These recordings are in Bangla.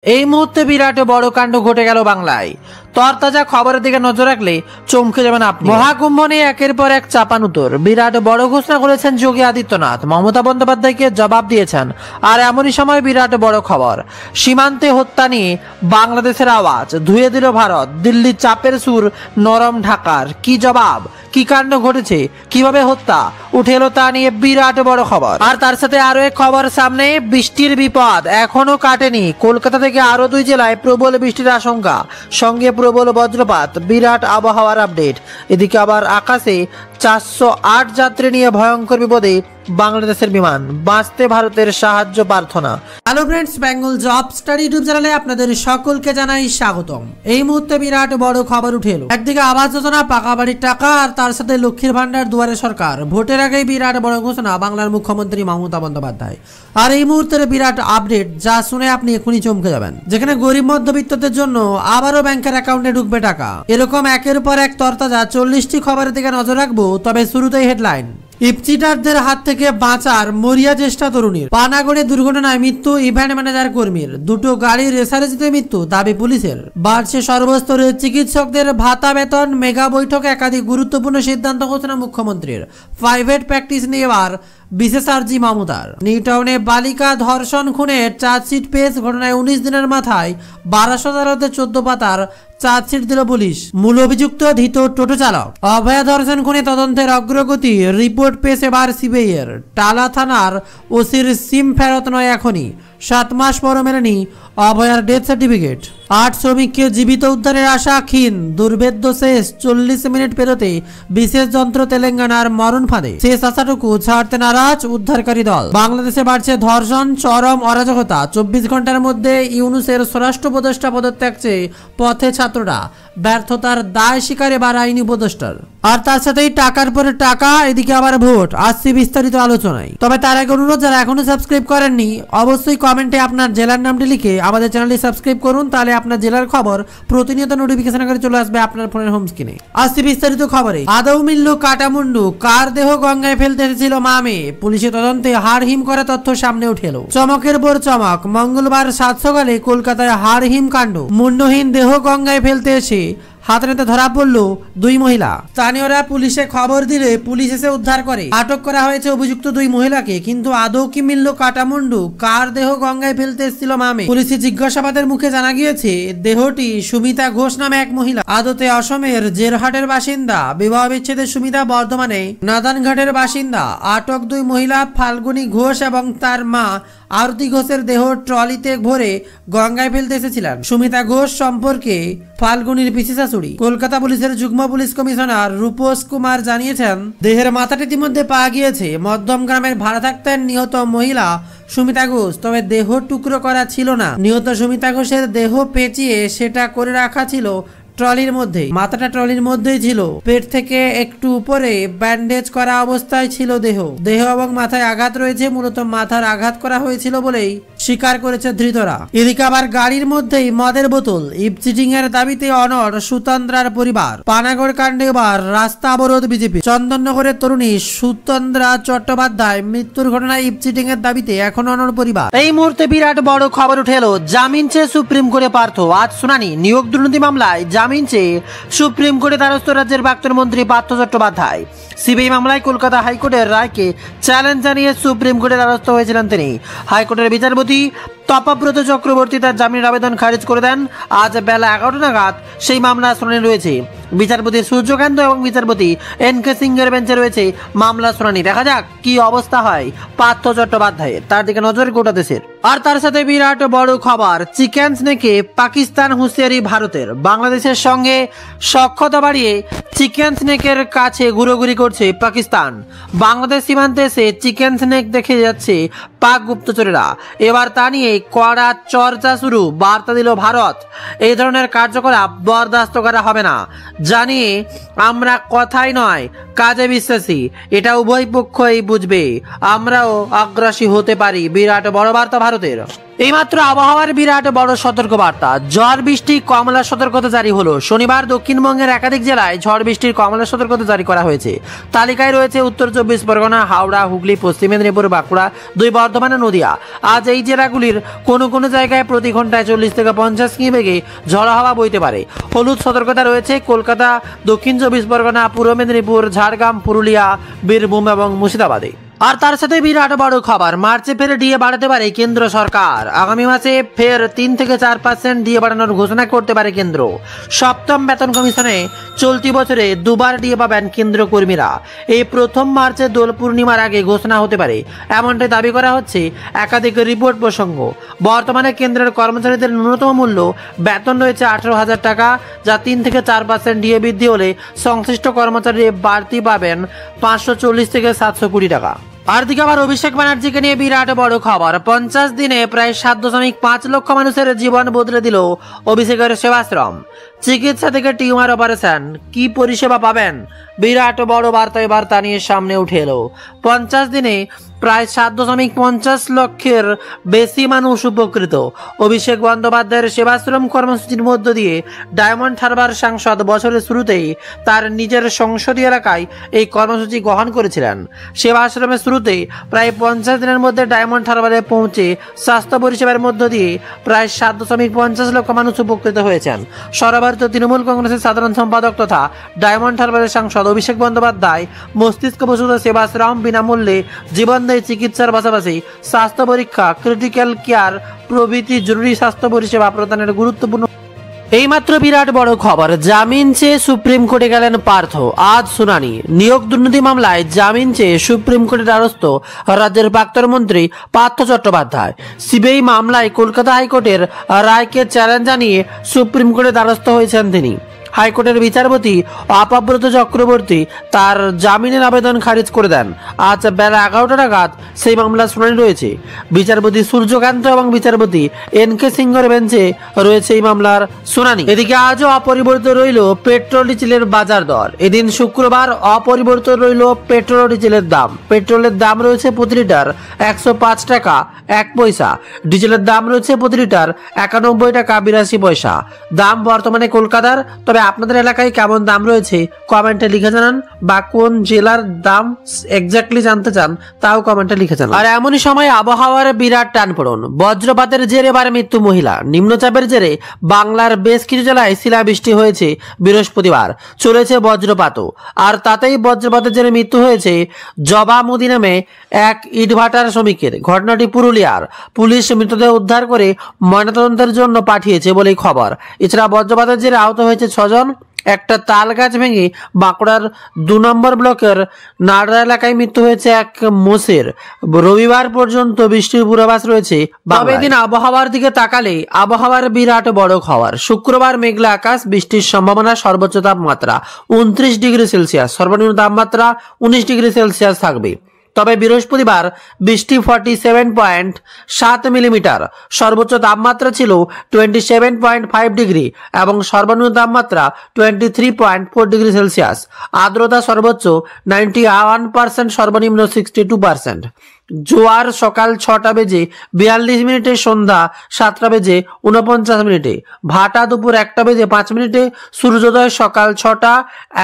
এই মুহূর্তে বিরাট বড় কাণ্ড ঘটে গেল বাংলায়। তরতাজা খবরের দিকে নজর রাখলে চমকে যাবেন আপনি। মহাকুম্ভ নিয়ে একের পর এক চাপানুতর বিরাট বড় ঘোষণা করেছেন যোগী আদিত্যনাথ। মমতা বন্দ্যোপাধ্যায়কে জবাব দিয়েছেন। আর এমনই সময় বিরাট বড় খবর, সীমান্তে হত্যা নিয়ে বাংলাদেশের আওয়াজ ধুয়ে দিল ভারত। দিল্লির চাপের সুর নরম ঢাকার। কি জবাব, কি কাণ্ড ঘটেছে, কিভাবে হত্যা উঠে এলো তা নিয়ে বিরাট বড় খবর। আর তার সাথে আরো এক খবর সামনে, বৃষ্টির বিপদ এখনো কাটেনি। কলকাতা থেকে আরো 2 জেলায় প্রবল বৃষ্টির আশঙ্কা, সঙ্গে প্রবল বজ্রপাত। বিরাট আবহাওয়ার আপডেট। এদিকে আবার আকাশে 408 যাত্রী নিয়ে ভয়ঙ্কর বিপদে বাংলাদেশের বিমান, বাঁচতে ভারতের সাহায্য প্রার্থনা। Hello friends, Bengal job study YouTube চ্যানেলে আপনাদের সকলকে জানাই স্বাগতম। এই মুহূর্তে বিরাট বড় খবর উঠে এলো। একদিকে আবাস যোজনা, পাকা বাড়ির টাকা, আর তার সাথে লক্ষ্মীর ভান্ডার, দুয়ারে সরকার। ভোটের আগেই বিরাট বড় ঘোষণা বাংলার মুখ্যমন্ত্রী মমতা বন্দ্যোপাধ্যায়। আর এই মুহূর্তের বিরাট আপডেট, যা শুনে আপনি এখনই চমকে যাবেন। যেখানে গরিব মধ্যবিত্তদের জন্য আবারও ব্যাংকের অ্যাকাউন্টে ঢুকবে টাকা। এরকম একের পর এক তরতাজা 40টি খবরের দিকে নজর রাখবো। তবে শুরুতেই হেডলাইন। ইপচিটারদের হাত থেকে বাঁচার মরিয়া চেষ্টা তরুণীর। পানাগড়ে দুর্ঘটনায় মৃত্যু ইভেন্ট ম্যানেজার কর্মীর। 2টো গাড়ির রেসারেজিতে মৃত্যু, দাবি পুলিশের। বাড়ছে সর্বস্তরের চিকিৎসকদের ভাতা বেতন। মেগা বৈঠকে একাধিক গুরুত্বপূর্ণ সিদ্ধান্ত ঘোষণা মুখ্যমন্ত্রীর। প্রাইভেট প্র্যাকটিস নিয়ে এবার বিশেষ আর্জি মমতার। নিউটাউনে বালিকা ধর্ষণ খুনের চার্জশিট পেশ। ঘটনায় 19 দিনের মাথায় বারাসত আদালতে 14 পাতার চার্জশিট দিল পুলিশ। মূল অভিযুক্ত ধৃত টোটো চালক। অভয়া ধর্ষণ খুনে তদন্তের অগ্রগতি, রিপোর্ট পেশ এবার সিবিআই এর। টালা থানার ওসির সিম ফেরত নয় এখনই, 7 মাস পরও মেলেনি অভয়ার ডেথ সার্টিফিকেট। 8 শ্রমিককে জীবিত উদ্ধারের আশা ক্ষীণ। দুর্ভেদ্য শেষ 40 মিনিট পেরোতে বিশেষ যন্ত্র তেলেঙ্গানার মরণ ফাঁদে। শেষ আশাটুকু ছাড়তে নারাজ উদ্ধারকারী দল। বাংলাদেশে বাড়ছে ধর্ষণ, চরম অরাজকতা। 24 ঘন্টার মধ্যে ইউনুসের স্বরাষ্ট্র উপদেষ্টা পদত্যাগ চেয়ে পথে ছাত্ররা। ব্যর্থতার দায় স্বীকার এবার আইনি উপদেষ্টার। আর তার সাথেই টাকার পরে টাকা, এদিকে আবার ভোট। আসছে বিস্তারিত আলোচনায়। তবে তার আগে অনুরোধ, যারা এখনো সাবস্ক্রাইব করেননি অবশ্যই কমেন্টে আপনার জেলার নামটি লিখে আমাদের চ্যানেলটি সাবস্ক্রাইব করুন। তাহলে আপনার জেলার খবর প্রতিনিয়ত নোটিফিকেশন করে চলে আসবে আপনার ফোনের হোম স্ক্রিনে। আসছে বিস্তারিত খবরে। আদৌ মিলল কাটামুন্ডু, কার দেহ গঙ্গায় ফেলতে এসেছিল মা মেয়ে। পুলিশের তদন্তে হাড় হিম করা তথ্য সামনে উঠে এলো। চমকের পর চমক। মঙ্গলবার 7 সকালে কলকাতায় হাড় হিম কাণ্ড। মুন্ডহীন দেহ গঙ্গায় ফেলতে এসে হাতে নাতে ধরা পড়ল 2 মহিলা। স্থানীয়রা পুলিশে খবর দিলে পুলিশ এসে উদ্ধার করে। আটক করা হয়েছে অভিযুক্ত 2 মহিলাকে। কিন্তু আদৌ কি মিলল কাটামুন্ডু, কার দেহ গঙ্গায় ফেলতে এসেছিল মামে? পুলিশের জিজ্ঞাসাবাদের মুখে জানা গিয়েছে দেহটি সুমিতা ঘোষ নামে এক মহিলা। আদতে অসমের জেরহাটের বাসিন্দা। বিবাহ বিচ্ছেদের সুমিতা বর্ধমানে নাদানঘাটের বাসিন্দা। আটক 2 মহিলা ফাল্গুনী ঘোষ এবং তার মা আরতি ঘোষের দেহ ট্রলিতে ভরে গঙ্গায় ফেলতে এসেছিলেন। সুমিতা ঘোষ সম্পর্কে ফাল্গুনির পিসি শাশুড়ি। কলকাতা পুলিশের যুগ্ম পুলিশ কমিশনার রূপোশ কুমার জানিয়েছেন, দেহের মাথাটি ইতিমধ্যে পাওয়া গিয়েছে। মধ্যম গ্রামের ভাড়া থাকতেন নিহত মহিলা সুমিতা ঘোষ। তবে দেহ টুকরো করা ছিল না। নিহত সুমিতা ঘোষের দেহ পেঁচিয়ে সেটা করে রাখা ছিল ট্রলির মধ্যে। মাথাটা ট্রলির মধ্যেই ছিল। পেট থেকে একটু উপরে ব্যান্ডেজ করা অবস্থায় ছিল দেহ এবং মাথায় আঘাত রয়েছে। মূলত মাথার আঘাত করা হয়েছিল বলেই স্বীকার করেছে ধৃতরা। এদিকে আবার গাড়ির মধ্যেই মদের বোতল। ইপচিটিং এর দাবিতে অনড় সুতন্দ্রার পরিবার। পানাগড় কাণ্ডে এবার রাস্তা অবরোধ বিজেপি। চন্দননগরের তরুণী সুতন্দ্রা চট্টোপাধ্যায় মৃত্যুর ঘটনায় ইপচিটিং এর দাবিতে এখন অনড় পরিবার। এই মুহূর্তে বিরাট বড় খবর উঠে এলো। জামিন চেয়ে সুপ্রিম কোর্টে পার্থ। আজ শুনানি। নিয়োগ দুর্নীতি মামলায় জামিন চেয়ে সুপ্রিম কোর্টে দ্বারস্থ রাজ্যের প্রাক্তন মন্ত্রী পার্থ চট্টোপাধ্যায়। সিবিআই মামলায় কলকাতা হাইকোর্টের রায়কে চ্যালেঞ্জ জানিয়ে সুপ্রিম কোর্টের দ্বারস্থ হয়েছিলেন তিনি। হাইকোর্টের বিচারপতি তপব্রত চক্রবর্তী তার জামিনের আবেদন খারিজ করে দেন। আজ বেলা 11টা নাগাদ সেই মামলা শুনানি রয়েছে। বিচারপতি সূর্যকান্ত এবং বিচারপতি এন.কে. সিংহের বেঞ্চে রয়েছে মামলা শুনানি। দেখা যাক কি অবস্থা হয় পার্থ চট্টোপাধ্যায়ের, তার দিকে নজর গোটা দেশের। আর তার সাথে বিরাট বড় খবর, চিকেন স্নেকে পাকিস্তান হুঁশিয়ারি ভারতের। বাংলাদেশের সঙ্গে সখ্যতা বাড়িয়ে চিকেন স্নেকের কাছে ঘুরোঘুরি করছে পাকিস্তান। বাংলাদেশ সীমান্তে এসে চিকেন স্নেক দেখে যাচ্ছে পাক গুপ্তচরেরা। এবার তা নিয়ে কড়া চর্চা শুরু। বার্তা দিল ভারত, এই ধরনের কার্যকলাপ বরদাস্ত করা হবে না। জানিয়ে আমরা কথাই নয় কাজে বিশ্বাসী, এটা উভয় পক্ষই বুঝবে। আমরাও আগ্রাসী হতে পারি। বিরাট বড় বার্তা ভারতের। এইমাত্র আবহাওয়ার বিরাট বড় সতর্ক বার্তা, ঝড় বৃষ্টি কমলা সতর্কতা জারি হলো। শনিবার দক্ষিণবঙ্গের একাধিক জেলায় ঝড় বৃষ্টির কমলা সতর্কতা জারি করা হয়েছে। তালিকায় রয়েছে উত্তর 24 পরগনা, হাওড়া, হুগলি, পশ্চিম মেদিনীপুর, বাঁকুড়া, 2 বর্ধমান, নদিয়া। আজ এই জেলাগুলির কোনো কোনো জায়গায় প্রতি ঘন্টায় 40 থেকে 50 কিমি বেগে ঝড়ো হাওয়া বইতে পারে। হলুদ সতর্কতা রয়েছে কলকাতা, দক্ষিণ 24 পরগনা, পূর্ব মেদিনীপুর, ঝাড়গ্রাম, পুরুলিয়া, বীরভূম এবং মুর্শিদাবাদে। আর তার সাথে বিরাট বড় খবর, মার্চে ফের ডিএ বাড়াতে পারে কেন্দ্র সরকার। আগামী মাসে ফের 3 থেকে 4% ডিএ বাড়ানোর ঘোষণা করতে পারে কেন্দ্র। সপ্তম বেতন কমিশনে চলতি বছরে 2 বার ডিএ পাবেন কেন্দ্র কর্মীরা। এই প্রথম মার্চে দোল পূর্ণিমার আগে ঘোষণা হতে পারে, এমনটাই দাবি করা হচ্ছে। একাধিক রিপোর্ট প্রসঙ্গ, বর্তমানে কেন্দ্রের কর্মচারীদের ন্যূনতম মূল্য বেতন রয়েছে 18,000 টাকা, যা 3 থেকে 4% ডিএ বৃদ্ধি হলে সংশ্লিষ্ট কর্মচারী বাড়তি পাবেন 540 থেকে 700 কোটি টাকা। আর দিকে আবার অভিষেক ব্যানার্জিকে নিয়ে বিরাট বড় খবর, 50 দিনে প্রায় 7.5 লক্ষ মানুষের জীবন বদলে দিল অভিষেকের সেবাশ্রম। চিকিৎসা থেকে টিউমার অপারেশন, কি পরিষেবা পাবেন? বিরাট বড় বার্তা এবার তা নিয়ে সামনে উঠে এলো। 50 দিনে প্রায় 7.5 লক্ষের বেশি মানুষ উপকৃত। অভিষেক বন্দ্যোপাধ্যায়ের সেবাশ্রম কর্মসূচির মধ্য দিয়ে ডায়মন্ড হারবার সাংসদ বছরের শুরুতেই তার নিজের সংসদীয় এলাকায় এই কর্মসূচি গ্রহণ করেছিলেন। সেবাশ্রমের শুরুতে প্রায় 50 দিনের মধ্যে ডায়মন্ড হারবারে পৌঁছে স্বাস্থ্য পরিষেবার মধ্য দিয়ে প্রায় 7.5 লক্ষ মানুষ উপকৃত হয়েছেন। সর্বভারতীয় তৃণমূল কংগ্রেসের সাধারণ সম্পাদক তথা ডায়মন্ড হারবারের সাংসদ অভিষেক বন্দ্যোপাধ্যায় মস্তিষ্ক প্রসূত সেবাশ্রম বিনামূল্যে জীবন চিকিৎসার পাশাপাশি স্বাস্থ্য পরীক্ষা, ক্রিটিক্যাল কেয়ার প্রভৃতি জরুরি স্বাস্থ্য পরিষেবা প্রদানের গুরুত্বপূর্ণ। এইমাত্র বিরাট বড় খবর, জামিন চেয়ে সুপ্রিম কোর্টে গেলেন পার্থ। আজ শুনানি, নিয়োগ দুর্নীতি মামলায় জামিন চেয়ে সুপ্রিম কোর্টের দ্বারস্থ রাজ্যের প্রাক্তন মন্ত্রী পার্থ চট্টোপাধ্যায়। সিবিআই মামলায় কলকাতা হাইকোর্টের রায়কে চ্যালেঞ্জ জানিয়ে সুপ্রিম কোর্টের দ্বারস্থ হয়েছেন তিনি। হাইকোর্টের বিচারপতি অপব্রত চক্রবর্তী তার জামিনের আবেদন খারিজ করে দেন। আজ বেলা 11টা নাগাদ সেই মামলার শুনানি রয়েছে। বিচারপতি সূর্যকান্ত এবং বিচারপতি এনকে সিংহের বেঞ্চে রয়েছে এই মামলার শুনানি। এদিকে আজও অপরিবর্তিত রইল পেট্রোল ডিজেলের বাজার দর। এদিন শুক্রবার অপরিবর্তিত রইল পেট্রোল ডিজেলের দাম। পেট্রোলের দাম রয়েছে প্রতি লিটার 105 টাকা 1 পয়সা, ডিজেলের দাম রয়েছে প্রতি লিটার 91 টাকা 82 পয়সা। দাম বর্তমানে কলকাতার, তবে আপনাদের এলাকায় কেমন দাম রয়েছে কমেন্টে লিখে জানান, বা কোন জেলার দাম এক্স্যাক্টলি জানতে চান তাও কমেন্টে লিখে জানান। আর এমনই সময় আবহাওয়ার বিরাট টানপোড়েন, বজ্রপাতের জেরে এবার মৃত্যু মহিলা। নিম্নচাপের জেরে বাংলার বেশ কিছু জেলায় শিলাবৃষ্টি হয়েছে। বৃহস্পতিবার চলেছে বজ্রপাতও, আর তাতেই বজ্রপাতের জেরে মৃত্যু হয়েছে জবামুদি নামে এক ইটভাটার শ্রমিকের। ঘটনাটি পুরুলিয়ার। পুলিশ মৃতদেহ উদ্ধার করে ময়নাতদন্তের জন্য পাঠিয়েছে বলেই খবর। এছাড়া বজ্রপাতের জেরে আহত হয়েছে 6 জন। একটা তাল গাছ ভেঙে বাঁকুড়ার 2 নম্বর ব্লকের নাড়া এলাকায় মৃত্যু হয়েছে এক মোষের। রবিবার পর্যন্ত বৃষ্টির পূর্বাভাস রয়েছে। তবে দিন আবহাওয়ার দিকে তাকালে আবহাওয়ার বিরাট বড় খবর, শুক্রবার মেঘলা আকাশ, বৃষ্টির সম্ভাবনা। সর্বোচ্চ তাপমাত্রা 29 ডিগ্রি সেলসিয়াস, সর্বনিম্ন তাপমাত্রা 19 ডিগ্রি সেলসিয়াস থাকবে। তবে বৃহস্পতিবার বৃষ্টি 47.7 মিলিমিটার, সর্বোচ্চ তাপমাত্রা ছিল 27.5 ডিগ্রি এবং সর্বনিম্ন তাপমাত্রা 23.4 ডিগ্রি সেলসিয়াস। আর্দ্রতা সর্বোচ্চ 91%, সর্বনিম্ন 62%। জোয়ার সকাল 6টা বেজে 42 মিনিটে, সন্ধ্যা 7টা বেজে 49 মিনিটে, ভাটা দুপুর 1টা বেজে 5 মিনিটে, সূর্যোদয় সকাল 6টা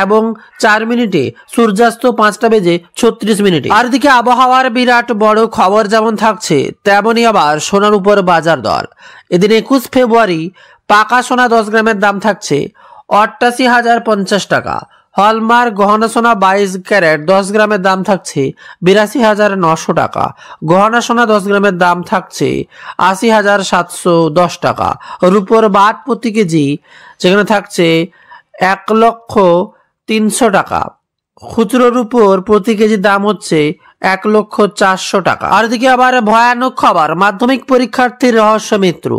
এবং 4 মিনিটে, সূর্যাস্ত 5টা বেজে 36 মিনিটে। আর দিকে আবহাওয়ার বিরাট বড় খবর যেমন থাকছে, তেমনই আবার সোনার উপর বাজার দর। এদিন 21 ফেব্রুয়ারি পাকা সোনা 10 গ্রামের দাম থাকছে 88,050 টাকা। হলমার্ক গহনা সোনা 22 ক্যারেট 10 গ্রামের দাম থাকছে 82,900 টাকা। গহনা সোনা 10 গ্রামের দাম থাকছে 80,710 টাকা। রূপোর বাট প্রতি কেজি যেখানে থাকছে 1,03,000 টাকা। খুচরো রূপোর প্রতি কেজি দাম হচ্ছে 1,04,000 টাকা। আর দিকে আবার ভয়ানক খবর, মাধ্যমিক পরীক্ষার্থীর রহস্য মৃত্যু।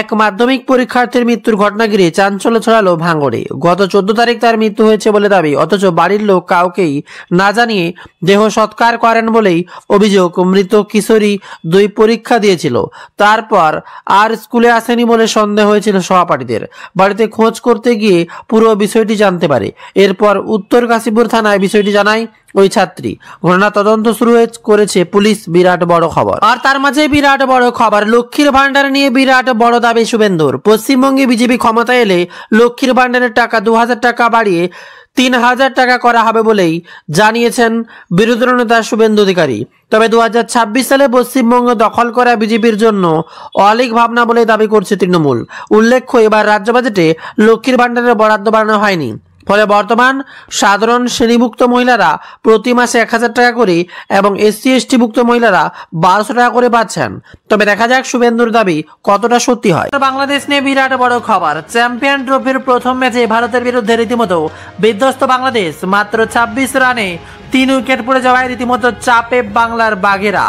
এক মাধ্যমিক পরীক্ষার্থীর মৃত্যুর ঘটনা ঘিরে চাঞ্চল্য ছড়ালো ভাঙড়ে। গত 14 তারিখ তার মৃত্যু হয়েছে বলে দাবি, অথচ বাড়ির লোক কাউকেই না জানিয়ে দেহ সৎকার করেন বলেই অভিযোগ। মৃত কিশোরী 2 পরীক্ষা দিয়েছিল, তারপর আর স্কুলে আসেনি বলে সন্দেহ হয়েছিল সহপাঠীদের। বাড়িতে খোঁজ করতে গিয়ে পুরো বিষয়টি জানতে পারে। এরপর উত্তর কাশীপুর থানায় বিষয়টি জানায় ওই ছাত্রী। ঘটনা তদন্ত শুরু করেছে পুলিশ। বিরাট বড় খবর। আর তার মাঝে বিরাট বড় খবর, লক্ষ্মীর ভান্ডার নিয়ে বিরাট বড় দাবি শুভেন্দুর। পশ্চিমবঙ্গে বিজেপি ক্ষমতা এলে লক্ষ্মীর ভান্ডারের টাকা 2000 টাকা বাড়িয়ে 3000 টাকা করা হবে বলেই জানিয়েছেন বিরোধী নেতা শুভেন্দু অধিকারী। তবে 2026 সালে পশ্চিমবঙ্গ দখল করা বিজেপির জন্য অলীক ভাবনা বলে দাবি করছে তৃণমূল। উল্লেখ্য, এবার রাজ্য বাজেটে লক্ষ্মীর ভান্ডারের বরাদ্দ বাড়ানো হয়নি। ফলে বর্তমান সাধারণ শ্রেণীভুক্ত মহিলারা প্রতি মাসে 1000 টাকা করে এবং SC/ST ভুক্ত মহিলারা 1200 টাকা করে পাচ্ছেন। তবে দেখা যাক শুভেন্দুর দাবি কতটা সত্যি হয়। বাংলাদেশ নিয়ে বিরাট বড় খবর, চ্যাম্পিয়ন ট্রফির প্রথম ম্যাচে ভারতের বিরুদ্ধে রীতিমতো বিধ্বস্ত বাংলাদেশ। মাত্র 26 রানে 3 উইকেট পড়ে যাওয়ায় রীতিমতো চাপে বাংলার বাঘেরা।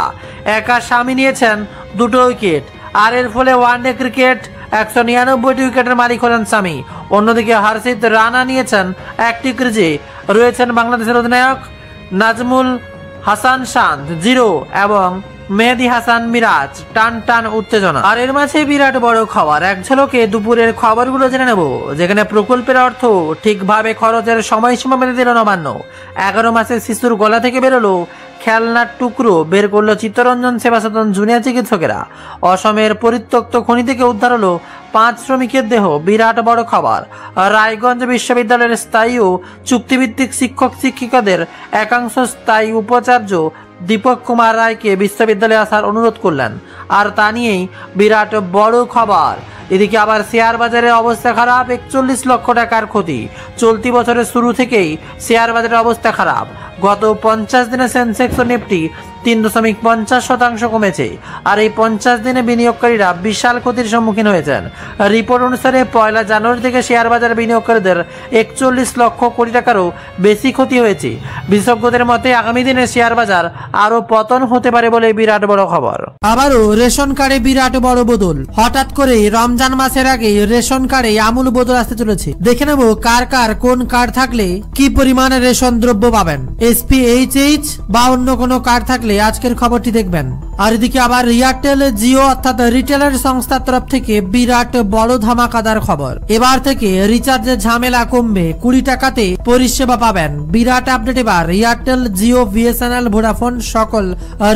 একা স্বামী নিয়েছেন 2 উইকেট, আর এর ফলে ওয়ানডে ক্রিকেট 199টি উইকেটের মালিক হলেন সামি। অন্যদিকে হর্ষিত রানা নিয়েছেন 1টি ক্রিজে রয়েছেন বাংলাদেশের অধিনায়ক নাজমুল হাসান শান্ত 0 এবং মেহেদি হাসান মিরাজ টান উত্তেজনা। আর এর মাঝে বিরাট বড় খবর, এক ঝলকে দুপুরের খবরগুলো জেনে নেব। যেখানে প্রকল্পের অর্থ ঠিকভাবে খরচের সময়সীমা বেঁধে দিল নবান্ন। 11 মাসের শিশুর গলা থেকে বেরোলো খেলনার টুকরো, বের করলো চিত্তরঞ্জন সেবা সদন জুনিয়র চিকিৎসকেরা। অসমের পরিত্যক্ত খনি থেকে উদ্ধার হলো 5 শ্রমিকের দেহ। বিরাট বড় খবর, রায়গঞ্জ বিশ্ববিদ্যালয়ের স্থায়ী ও চুক্তিভিত্তিক শিক্ষক শিক্ষিকাদের একাংশ স্থায়ী উপাচার্য দীপক কুমার রায়কে বিশ্ববিদ্যালয়ে আসার অনুরোধ করলেন। আর তা নিয়েই বিরাট বড় খবর। এদিকে আবার শেয়ার বাজারের অবস্থা খারাপ, 41 লক্ষ টাকার ক্ষতি। চলতি বছরের শুরু থেকেই শেয়ার বাজারের অবস্থা খারাপ। গত 50 দিনে সেন্সেক্স ও নিফটি 3.50% কমেছে। আর এই 50 দিনে বিনিয়োগকারীরা বিশাল ক্ষতির সম্মুখীন হয়েছেন। রিপোর্ট অনুসারে 1 জানুয়ারি থেকে শেয়ার বাজার বিনিয়োগকারীদের 41 লক্ষ কোটি টাকারও বেশি ক্ষতি হয়েছে। বিশেষজ্ঞদের মতে আগামী দিনে শেয়ার বাজার আরো পতন হতে পারে বলে বিরাট বড় খবর। আবারও রেশন কার্ডে বিরাট বড় বদল। হঠাৎ করে রমজান মাসের আগে রেশন কার্ডে আমূল বদল আসতে চলেছে। দেখে নেব কার কার কোন কার্ড থাকলে কি পরিমাণে রেশন দ্রব্য পাবেন। SPHH বা অন্য কোনো কার্ড থাকলে আজকের খবরটি দেখবেন। আর এদিকে আবার এয়ারটেল জিও অর্থাৎ রিটেলার সংস্থার তরফ থেকে বিরাট বড় ধামাকাদার খবর। এবার থেকে রিচার্জের ঝামেলা কমবে, 20 টাকাতে পরিষেবা পাবেন। বিরাট আপডেট এবার এয়ারটেল জিও BSNL ভোডাফোন সকল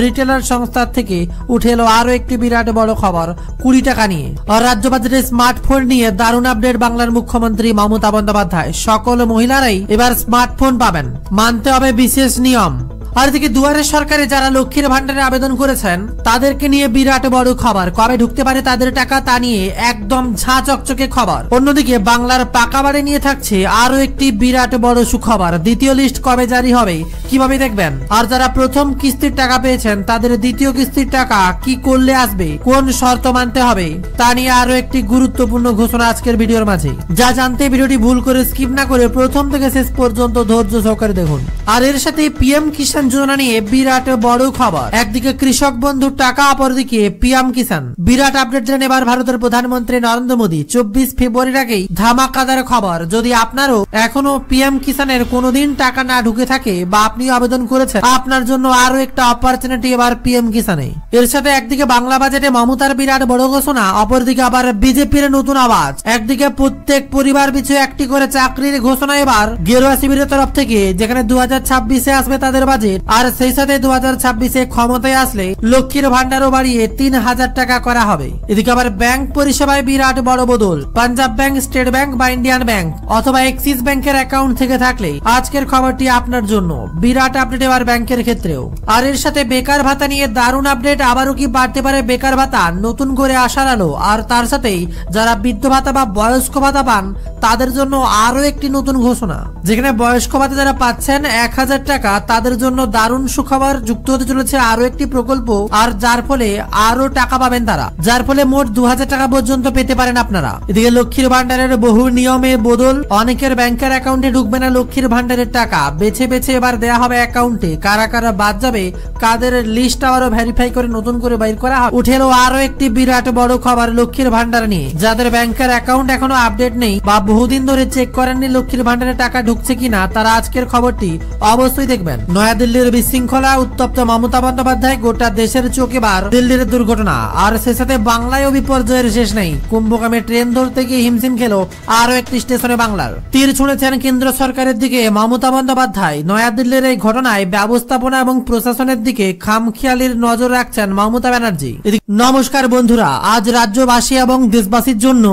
রিটেলার সংস্থার থেকে উঠে এলো আরো একটি বিরাট বড় খবর 20 টাকা নিয়ে। আর রাজ্য বাজেটে স্মার্টফোন নিয়ে দারুণ আপডেট বাংলার মুখ্যমন্ত্রী মমতা বন্দ্যোপাধ্যায়। সকল মহিলারাই এবার স্মার্টফোন পাবেন, মানতে হবে বিশেষ নিয়ম। আর এদিকে দুয়ারে সরকারে যারা লক্ষ্মীর ভান্ডারে আবেদন করেছেন তাদেরকে নিয়ে বিরাট বড় খবর। কবে ঢুকতে পারে তাদের টাকা তা নিয়ে একদম ঝাঁ চকচকে খবর। অন্যদিকে বাংলার পাকা বাড়ি নিয়ে থাকছে আরো একটি বিরাট বড় সুখবর। দ্বিতীয় লিস্ট কবে জারি হবে কিভাবে দেখবেন। আর যারা প্রথম কিস্তির টাকা পেয়েছেন তাদের দ্বিতীয় কিস্তির টাকা কি করলে আসবে, কোন শর্ত মানতে হবে তা নিয়ে আরো একটি গুরুত্বপূর্ণ ঘোষণা আজকের ভিডিওর মাঝে। যা জানতে ভিডিওটি ভুল করে স্কিপ না করে প্রথম থেকে শেষ পর্যন্ত ধৈর্য সহকারে দেখুন। আর এর সাথে PM কিষাণ যোজনা নিয়ে বিরাট বড় খবর। একদিকে কৃষক বন্ধুর টাকা, অপরদিকে PM কিষাণ। বিরাট আপডেট জানেন এবার ভারতের প্রধানমন্ত্রী নরেন্দ্র মোদী। 24 ফেব্রুয়ারির আগেই ধামাকাদার খবর। যদি আপনারও এখনো PM কিষাণের কোনোদিন টাকা না ঢুকে থাকে বা আপনিও আবেদন করেছেন, আপনার জন্য আরো একটা অপরচুনিটি এবার PM কিষাণে। এর সাথে একদিকে বাংলা বাজেটে মমতার বিরাট বড় ঘোষণা, অপরদিকে আবার বিজেপির নতুন আওয়াজ। একদিকে প্রত্যেক পরিবার পিছু একটি করে চাকরির ঘোষণা এবার গেরুয়া শিবিরের তরফ থেকে, যেখানে 2026-এ আসবে তাদের বাজেট। আর সেই সাথে 2026-এ ক্ষমতায় আসলে লক্ষ্মীর ভান্ডারও বাড়িয়ে 3000 টাকা করা হবে। এদিকে আবার ব্যাংক পরিষেবায় বিরাট বড় বদল। পাঞ্জাব ব্যাংক, স্টেট ব্যাংক বা ইন্ডিয়ান ব্যাংক অথবা এক্সিস ব্যাংকের অ্যাকাউন্ট থেকে থাকলে আজকের খবরটি আপনার জন্য। বিরাট আপডেট এবার ব্যাংকের ক্ষেত্রেও। আর এর সাথে বেকার ভাতা নিয়ে দারুণ আপডেট। আবারও কি বাড়তে পারে বেকার ভাতা, নতুন করে আসার আলো। আর তার সাথেই যারা বৃদ্ধ ভাতা বা বয়স্ক ভাতা পান তাদের জন্য আরো একটি নতুন ঘোষণা। যেখানে বয়স্ক ভাতা যারা পাচ্ছেন 1000 টাকা, তাদের জন্য দারুণ সুখবর যুক্ত হতে চলেছে আরো একটি প্রকল্প। আর যার ফলে আরো টাকা পাবেন তারা, যার ফলে মোট 2000 টাকা পর্যন্ত পেতে পারেন আপনারা। এদিকে লক্ষ্মীর ভান্ডারের বহু নিয়মে বদল। অনেকের ব্যাংকের অ্যাকাউন্টে ঢুকবে না লক্ষ্মীর ভান্ডারের টাকা, বেছে বেছে এবার দেয়া হবে অ্যাকাউন্টে। কারা কারা বাদ যাবে কাদের লিস্ট আবারও ভেরিফাই করে নতুন করে বাইর করা হবে। উঠে এলো আরো একটি বিরাট বড় খবর লক্ষ্মীর ভান্ডার নিয়ে। যাদের ব্যাংকের অ্যাকাউন্ট এখনো আপডেট নেই বা বহুদিন ধরে চেক করেননি লক্ষ্মীর ভান্ডারে টাকা ঢুকছে কিনা, তারা আজকের খবরটি অবশ্যই দেখবেন। নয়াদিল্লির বিশৃঙ্খলা উত্তপ্ত মমতা বন্দ্যোপাধ্যায়, গোটা দেশের চোখ এবার দিল্লির দুর্ঘটনা, আর সে সাথে বাংলায়ও বিপর্যয়ের শেষ নেই। কুম্ভকামে ট্রেন ধরতে গিয়ে হিমশিম খেলো আরো একটি স্টেশনে বাংলার। তীর ছুঁড়েছেন কেন্দ্র সরকারের দিকে মমতা বন্দ্যোপাধ্যায়। নয়াদিল্লির এই ঘটনায় ব্যবস্থাপনা এবং প্রশাসনের দিকে খামখেয়ালির নজর রাখছেন মমতা ব্যানার্জি। নমস্কার বন্ধুরা, আজ রাজ্যবাসী এবং দেশবাসীর জন্য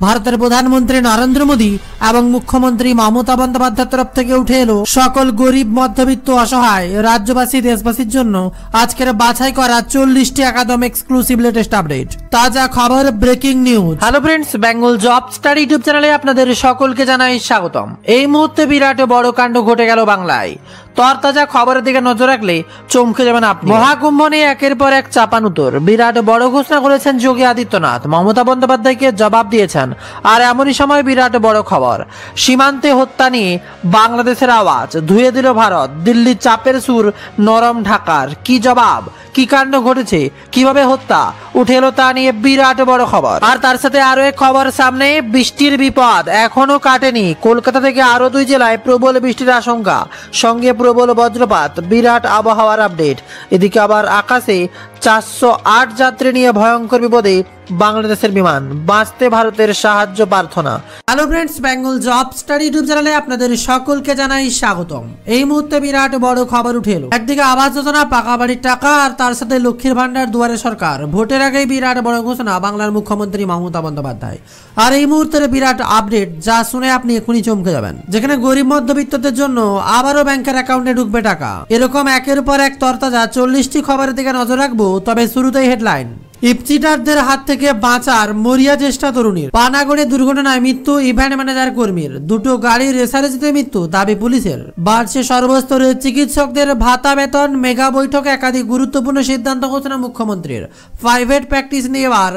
ভারতের প্রধানমন্ত্রী নরেন্দ্র মোদী এবং মুখ্যমন্ত্রী মমতা বন্দ্যোপাধ্যায়ের তরফ থেকে উঠে এলো সকল গরিব, মধ্যবিত্ত, অসহায় রাজ্যবাসী, দেশবাসীর জন্য আজকের বাছাই করা 40টি একদম এক্সক্লুসিভ লেটেস্ট আপডেট, তাজা খবর, breaking news. Hello friends, Bengal job study YouTube চ্যানেলে আপনাদের সকলকে জানাই স্বাগতম। এই মুহূর্তে বিরাট বড় কাণ্ড ঘটে গেল বাংলায়। তরতাজা খবরের দিকে নজর রাখলে চমকে যাবেন আপনি। মহাকুম্ভ নিয়ে একের পর এক চাপানুতর, বিরাট বড় ঘোষণা করেছেন যোগী আদিত্যনাথ, মমতা বন্দ্যোপাধ্যায়কে জবাব দিয়েছেন। আর এমনই সময় বিরাট বড় খবর, সীমান্তে হত্যা নিয়ে বাংলাদেশের আওয়াজ, ধুয়ে দিল ভারত, দিল্লি চাপের সুর, নরম ঢাকার। কি জবাব, কি কাণ্ড ঘটেছে, কিভাবে হত্যা উঠে এলো তা নিয়ে বিরাট বড় খবর। আর তার সাথে আরো এক খবর সামনে, বৃষ্টির বিপদ এখনো কাটেনি। কলকাতা থেকে আরো 2 জেলায় প্রবল বৃষ্টির আশঙ্কা, সঙ্গে প্রবল বজ্রপাত, বিরাট আবহাওয়ার আপডেট। এদিকে আবার আকাশে 408 যাত্রী নিয়ে ভয়ঙ্কর বিপদে বাংলাদেশের বিমান, বাঁচতে ভারতের সাহায্য প্রার্থনা। Hello friends, Bengal job study YouTube চ্যানেলে আপনাদের সকলকে জানাই স্বাগতম। এই মুহূর্তে বিরাট বড় খবর উঠে এলো। একদিকে আবাস যোজনা, পাকা বাড়ির টাকা, আর তার সাথে লক্ষ্মীর ভান্ডার, দুয়ারে সরকার। ভোটের আগেই বিরাট বড় ঘোষণা বাংলার মুখ্যমন্ত্রী মমতা বন্দ্যোপাধ্যায়। আর এই মুহূর্তের বিরাট আপডেট, যা শুনে আপনি এখনই চমকে যাবেন। যেখানে গরিব মধ্যবিত্তদের জন্য আবারও ব্যাংকের অ্যাকাউন্টে ঢুকবে টাকা। এরকম একের পর এক তরতাজা 40টি খবরের দিকে নজর রাখবো। তবে শুরুতেই হেডলাইন, ইপচিটারদের হাত থেকে বাঁচার মরিয়া চেষ্টা তরুণীর। পানাগড়ে দুর্ঘটনায় মৃত্যু ইভেন্ট ম্যানেজার কর্মীর, 2টো গাড়ির রেসারেসিতে মৃত্যু, দাবি পুলিশের। বাড়ছে সর্বস্তরের চিকিৎসকদের ভাতা বেতন, মেগা বৈঠকে একাধিক গুরুত্বপূর্ণ সিদ্ধান্ত ঘোষণা মুখ্যমন্ত্রীর। প্রাইভেট প্র্যাকটিস নিয়ে এবার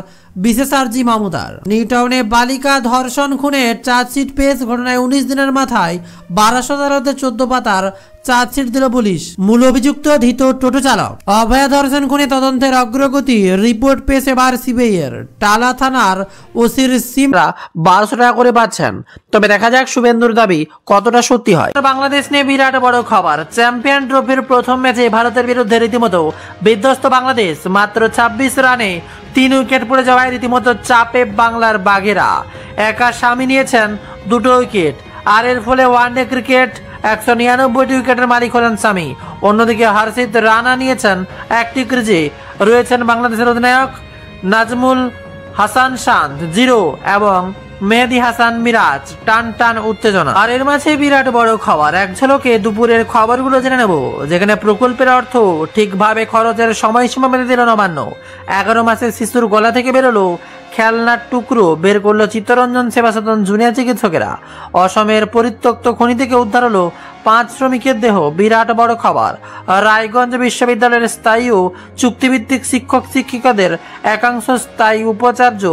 বিশেষ আর্জি মমতার। নিউটাউনে বালিকা ধর্ষণ খুনের চার্জশিট পেশ, ঘটনায় 19 দিনের মাথায় বারাসত আদালতে 14 পাতার চার্জশিট দিল পুলিশ। মূল অভিযুক্ত ধৃত টোটো চালক। অভয়া ধর্ষণ খুনে তদন্তের অগ্রগতি, রিপোর্ট পেশ এবার সিবিআই এর। টালা থানার ওসির সিমরা 1200 টাকা করে পাচ্ছেন। তবে দেখা যাক শুভেন্দুর দাবি কতটা সত্যি হয়। বাংলাদেশ নিয়ে বিরাট বড় খবর, চ্যাম্পিয়ন ট্রফির প্রথম ম্যাচে ভারতের বিরুদ্ধে রীতিমতো বিধ্বস্ত বাংলাদেশ। মাত্র 26 রানে 3 উইকেট পড়ে যাওয়ায় রীতিমতো চাপে বাংলার বাঘেরা। একা স্বামী নিয়েছেন 2টো উইকেট, আর এর ফলে ওয়ানডে ক্রিকেট 199টি উইকেটের মালিক হলেন স্বামী। অন্যদিকে হর্ষিত রানা নিয়েছেন 1টি ক্রিজে। রয়েছেন বাংলাদেশের অধিনায়ক নাজমুল হাসান শান্ত 0 এবং মেহেদি হাসান মিরাজ, টান টান উত্তেজনা। আর এর মাঝে বিরাট বড় খবর, এক ঝলকে দুপুরের খবরগুলো জেনে নেব। যেখানে প্রকল্পের অর্থ ঠিকভাবে খরচের সময়সীমা মেনে দিল নবান্ন। 11 মাসের শিশুর গলা থেকে বেরোলো খেলনার টুকরো, বের করলো চিত্তরঞ্জন সেবা সদন জুনিয়র চিকিৎসকেরা। অসমের পরিত্যক্ত খনি থেকে উদ্ধার হলো 5 শ্রমিকের দেহ, বিরাট বড় খবর। রায়গঞ্জ বিশ্ববিদ্যালয়ের স্থায়ী ও চুক্তিভিত্তিক শিক্ষক শিক্ষিকাদের একাংশ স্থায়ী উপাচার্য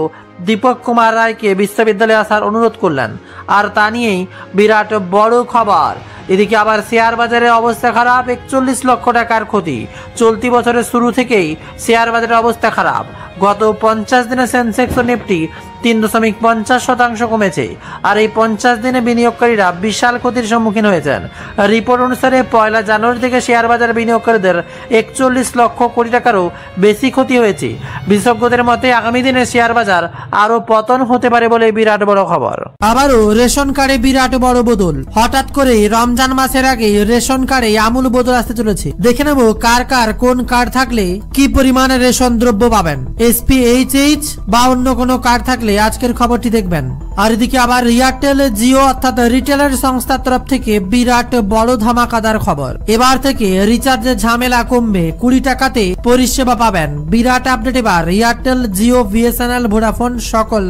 দীপক কুমার রায়কে বিশ্ববিদ্যালয়ে আসার অনুরোধ করলেন। আর তা নিয়েই বিরাট বড় খবর। এদিকে আবার শেয়ার বাজারের অবস্থা খারাপ, 41 লক্ষ টাকার ক্ষতি। চলতি বছরের শুরু থেকেই শেয়ার বাজারের অবস্থা খারাপ। গত 50 দিনে সেন্সেক্স ও নিফটি 3.50% কমেছে। আর এই 50 দিনে বিনিয়োগকারীরা বিশাল ক্ষতির সম্মুখীন হয়েছেন। রিপোর্ট অনুসারে 1 জানুয়ারি থেকে শেয়ার বাজার বিনিয়োগকারীদের 41 লক্ষ কোটি টাকারও বেশি ক্ষতি হয়েছে। বিশেষজ্ঞদের মতে আগামী দিনে শেয়ার বাজার আরো পতন হতে পারে বলে বিরাট বড় খবর। আবারও রেশন কার্ডে বিরাট বড় বদল। হঠাৎ করে রমজান মাসের আগে রেশন কার্ডে আমূল বদল আসতে চলেছে। দেখে নেব কার কার কোন কার্ড থাকলে কি পরিমাণে রেশন দ্রব্য পাবেন। SPHH বা অন্য কোনো কার্ড থাকলে আজকের খবরটি দেখবেন। আর এদিকে আবার এয়ারটেল, জিও অর্থাৎ রিটেলার সংস্থার তরফ থেকে বিরাট বড় ধামাকাদার খবর। এবার থেকে রিচার্জের ঝামেলা কমবে, 20 টাকাতে পরিষেবা পাবেন। বিরাট আপডেট এবার এয়ারটেল, জিও, বিএসএনএল, ভোডাফোন সকল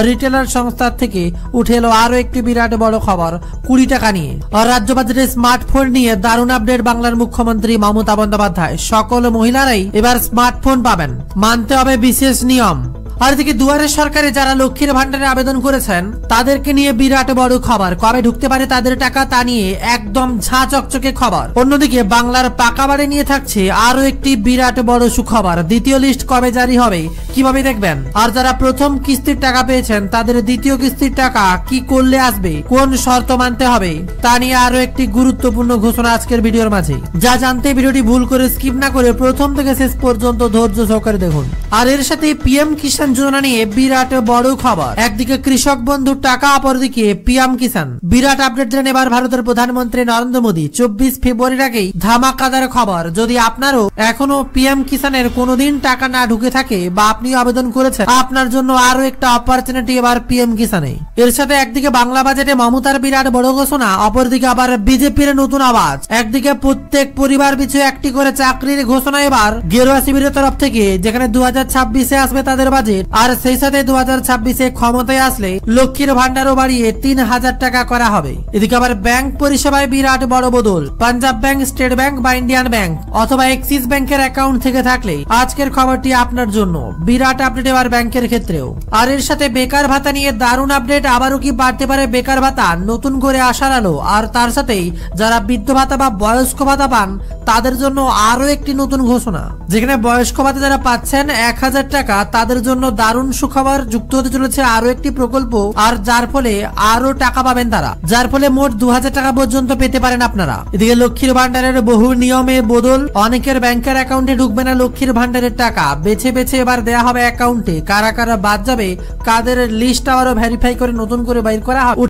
রিটেলার সংস্থার থেকে উঠে এলো আরো একটি বিরাট বড় খবর 20 টাকা নিয়ে। আর রাজ্য বাজেটে স্মার্টফোন নিয়ে দারুণ আপডেট বাংলার মুখ্যমন্ত্রী মমতা বন্দ্যোপাধ্যায়। সকল মহিলারাই এবার স্মার্টফোন পাবেন, মানতে হবে বিশেষ নিয়ম। আর এদিকে দুয়ারে সরকারে যারা লক্ষ্মীর ভান্ডারে আবেদন করেছেন তাদেরকে নিয়ে বিরাট বড় খবর, কবে ঢুকতে পারে তাদের টাকা তা নিয়ে একদম ঝাঁ চকচকে খবর। অন্যদিকে বাংলার পাকা বাড়ি নিয়ে থাকছে আরো একটি বিরাট বড় সুখবর। দ্বিতীয় লিস্ট কবে জারি হবে কিভাবে দেখবেন, আর যারা প্রথম কিস্তির টাকা পেয়েছেন তাদের দ্বিতীয় কিস্তির টাকা কি করলে আসবে, কোন শর্ত মানতে হবে তা নিয়ে আরো একটি গুরুত্বপূর্ণ ঘোষণা আজকের ভিডিওর মাঝে। যা জানতে ভিডিওটি ভুল করে স্কিপ না করে প্রথম থেকে শেষ পর্যন্ত ধৈর্য সহকারে দেখুন। আর এর সাথে পিএম কিষাণ যোজনা নিয়ে বিরাট বড় খবর। একদিকে কৃষক বন্ধুর টাকা, অপরদিকে পিএম কিষাণ। বিরাট আপডেট দিলেন এবার ভারতের প্রধানমন্ত্রী নরেন্দ্র মোদী। 24 ফেব্রুয়ারির আগেই ধামাকাদার খবর। যদি আপনারও এখনো পিএম কিষাণের কোনোদিন টাকা না ঢুকে থাকে বা আপনি আবেদন করেছেন, আপনার জন্য আরো একটা অপরচুনিটি এবার পিএম কিষাণে। এর সাথে একদিকে বাংলা বাজেটে মমতার বিরাট বড় ঘোষণা, অপরদিকে আবার বিজেপির নতুন আওয়াজ। একদিকে প্রত্যেক পরিবার পিছু একটি করে চাকরির ঘোষণা এবার গেরুয়া শিবিরের তরফ থেকে, যেখানে 2026-এ আসবে তাদের বাজেট। আর সেই সাথে 2026-এ ক্ষমতায় আসলে লক্ষ্মীর ভান্ডারও বাড়িয়ে 3000 টাকা করা হবে। এদিকে আবার ব্যাংক পরিষেবায় বিরাট বড় বদল। পাঞ্জাব ব্যাংক, স্টেট ব্যাংক বা ইন্ডিয়ান ব্যাংক অথবা এক্সিস ব্যাংকের অ্যাকাউন্ট থেকে থাকলে আজকের খবরটি আপনার জন্য। বিরাট আপডেট এবার ব্যাংকের ক্ষেত্রেও। আর এর সাথে বেকার ভাতা নিয়ে দারুণ আপডেট। আবারও কি বাড়তে পারে বেকার ভাতা, নতুন করে আসার আলো। আর তার সাথেই যারা বৃদ্ধ ভাতা বা বয়স্ক ভাতা পান তাদের জন্য আরো একটি নতুন ঘোষণা, যেখানে বয়স্ক ভাতা যারা পাচ্ছেন 1000 টাকা তাদের জন্য দারুণ সুখবর। যুক্ত হতে চলেছে আরো একটি প্রকল্প, আর যার ফলে আরো টাকা পাবেন তারা, যার ফলে মোট 2000 টাকা পর্যন্ত পেতে পারেন আপনারা। এদিকে লক্ষ্মীর ভান্ডারের বহু নিয়মে বদল। অনেকের ব্যাংকের অ্যাকাউন্টে ঢুকবে না লক্ষ্মীর ভান্ডারের টাকা, বেছে বেছে এবার দেয়া হবে অ্যাকাউন্টে। কারা কারা বাদ যাবে, কাদের লিস্ট আবারও ভেরিফাই করে নতুন করে বাইর করা হবে।